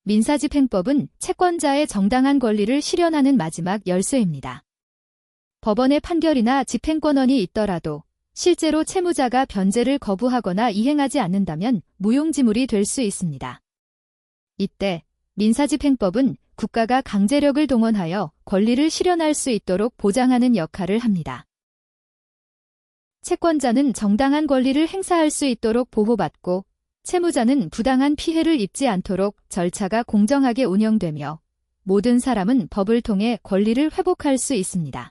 민사집행법은 채권자의 정당한 권리를 실현하는 마지막 열쇠입니다. 법원의 판결이나 집행권한이 있더라도 실제로 채무자가 변제를 거부하거나 이행하지 않는다면 무용지물이 될 수 있습니다. 이때 민사집행법은 국가가 강제력을 동원하여 권리를 실현할 수 있도록 보장하는 역할을 합니다. 채권자는 정당한 권리를 행사할 수 있도록 보호받고 채무자는 부당한 피해를 입지 않도록 절차가 공정하게 운영되며 모든 사람은 법을 통해 권리를 회복할 수 있습니다.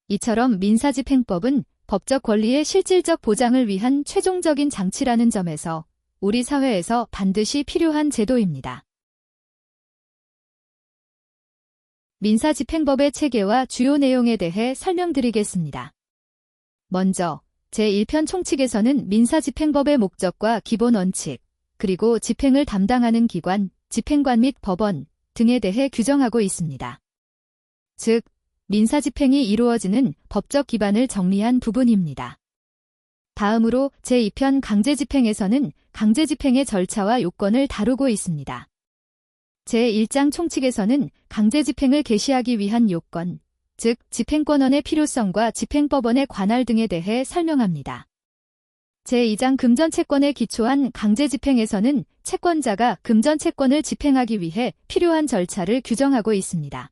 이처럼 민사집행법은 법적 권리의 실질적 보장을 위한 최종적인 장치라는 점에서 우리 사회에서 반드시 필요한 제도입니다. 민사집행법의 체계와 주요 내용에 대해 설명드리겠습니다. 먼저 제1편 총칙에서는 민사집행법의 목적과 기본 원칙, 그리고 집행을 담당하는 기관, 집행관 및 법원 등에 대해 규정하고 있습니다. 즉, 민사집행이 이루어지는 법적 기반을 정리한 부분입니다. 다음으로 제2편 강제집행에서는 강제집행의 절차와 요건을 다루고 있습니다. 제1장 총칙에서는 강제집행을 개시하기 위한 요건, 즉 집행권한의 필요성과 집행법원의 관할 등에 대해 설명합니다. 제2장 금전채권에 기초한 강제집행에서는 채권자가 금전채권을 집행하기 위해 필요한 절차를 규정하고 있습니다.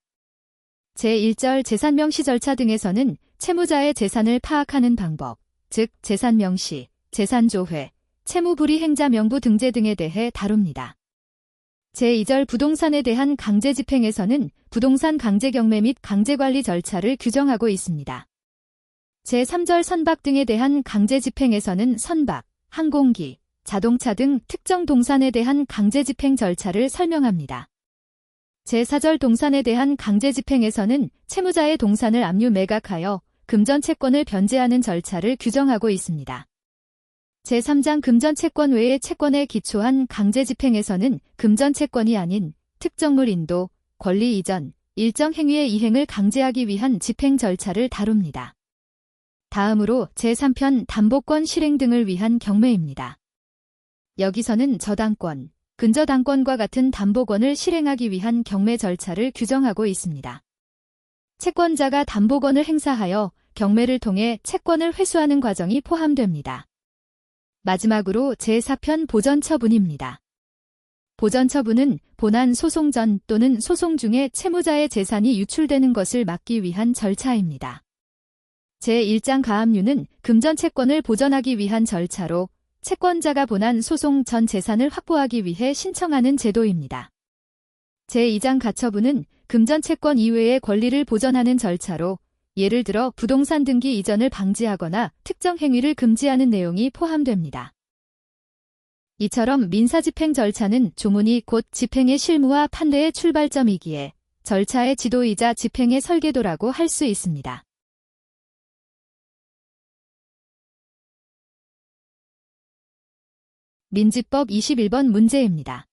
제1절 재산명시 절차 등에서는 채무자의 재산을 파악하는 방법, 즉 재산명시, 재산조회, 채무불이행자 명부 등재 등에 대해 다룹니다. 제2절 부동산에 대한 강제집행에서는 부동산 강제경매 및 강제관리 절차를 규정하고 있습니다. 제3절 선박 등에 대한 강제집행에서는 선박, 항공기, 자동차 등 특정 동산에 대한 강제집행 절차를 설명합니다. 제4절 동산에 대한 강제집행에서는 채무자의 동산을 압류 매각하여 금전채권을 변제하는 절차를 규정하고 있습니다. 제3장 금전채권 외의 채권에 기초한 강제집행에서는 금전채권이 아닌 특정물 인도, 권리 이전, 일정 행위의 이행을 강제하기 위한 집행 절차를 다룹니다. 다음으로 제3편 담보권 실행 등을 위한 경매입니다. 여기서는 저당권, 근저당권과 같은 담보권을 실행하기 위한 경매 절차를 규정하고 있습니다. 채권자가 담보권을 행사하여 경매를 통해 채권을 회수하는 과정이 포함됩니다. 마지막으로 제4편 보전처분입니다. 보전처분은 본안 소송 전 또는 소송 중에 채무자의 재산이 유출되는 것을 막기 위한 절차입니다. 제1장 가압류는 금전채권을 보전하기 위한 절차로 채권자가 본안 소송 전 재산을 확보하기 위해 신청하는 제도입니다. 제2장 가처분은 금전채권 이외의 권리를 보전하는 절차로 예를 들어 부동산 등기 이전을 방지하거나 특정 행위를 금지하는 내용이 포함됩니다. 이처럼 민사집행 절차는 조문이 곧 집행의 실무와 판례의 출발점이기에 절차의 지도이자 집행의 설계도라고 할 수 있습니다. 민지법 21번 문제입니다.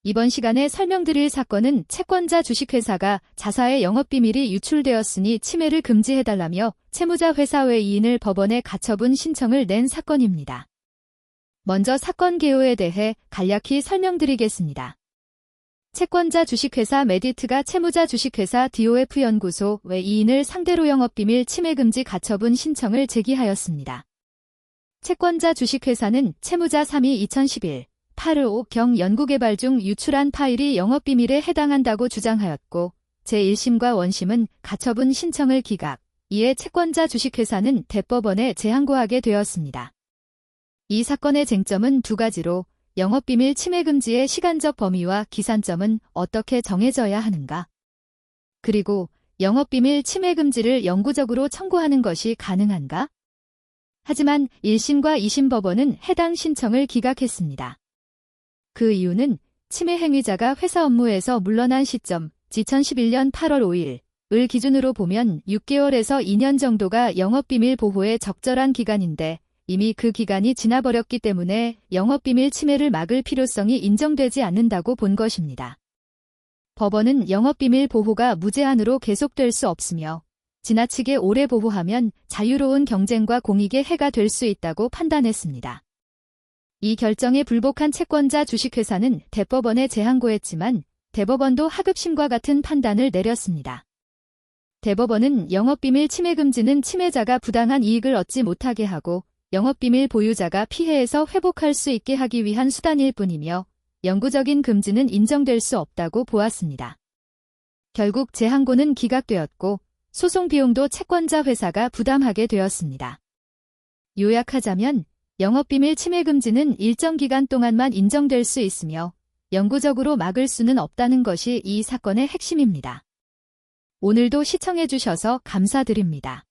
이번 시간에 설명드릴 사건은 채권자 주식회사가 자사의 영업비밀이 유출되었으니 침해를 금지해달라며 채무자 회사 외이인을 법원에 가처분 신청을 낸 사건입니다. 먼저 사건 개요에 대해 간략히 설명드리겠습니다. 채권자 주식회사 메디트가 채무자 주식회사 DOF연구소 외이인을 상대로 영업비밀 침해금지 가처분 신청을 제기하였습니다. 채권자 주식회사는 채무자 3.2.2011 8.5경 연구개발 중 유출한 파일이 영업비밀에 해당한다고 주장하였고 제1심과 원심은 가처분 신청을 기각, 이에 채권자 주식회사는 대법원에 재항고하게 되었습니다. 이 사건의 쟁점은 두 가지로 영업비밀 침해금지의 시간적 범위와 기산점은 어떻게 정해져야 하는가, 그리고 영업비밀 침해금지를 영구적으로 청구하는 것이 가능한가? 하지만 1심과 2심 법원은 해당 신청을 기각했습니다. 그 이유는 침해 행위자가 회사 업무에서 물러난 시점, 2011년 8월 5일을 기준으로 보면 6개월에서 2년 정도가 영업비밀 보호의 적절한 기간인데 이미 그 기간이 지나버렸기 때문에 영업비밀 침해를 막을 필요성이 인정되지 않는다고 본 것입니다. 법원은 영업비밀 보호가 무제한으로 계속될 수 없으며 지나치게 오래 보호하면 자유로운 경쟁과 공익에 해가 될 수 있다고 판단했습니다. 이 결정에 불복한 채권자 주식회사는 대법원에 재항고했지만 대법원도 하급심과 같은 판단을 내렸습니다. 대법원은 영업비밀 침해 금지는 침해자가 부당한 이익을 얻지 못하게 하고 영업비밀 보유자가 피해에서 회복할 수 있게 하기 위한 수단일 뿐이며 영구적인 금지는 인정될 수 없다고 보았습니다. 결국 재항고는 기각되었고 소송 비용도 채권자 회사가 부담하게 되었습니다. 요약하자면 영업비밀 침해 금지는 일정 기간 동안만 인정될 수 있으며 영구적으로 막을 수는 없다는 것이 이 사건의 핵심입니다. 오늘도 시청해주셔서 감사드립니다.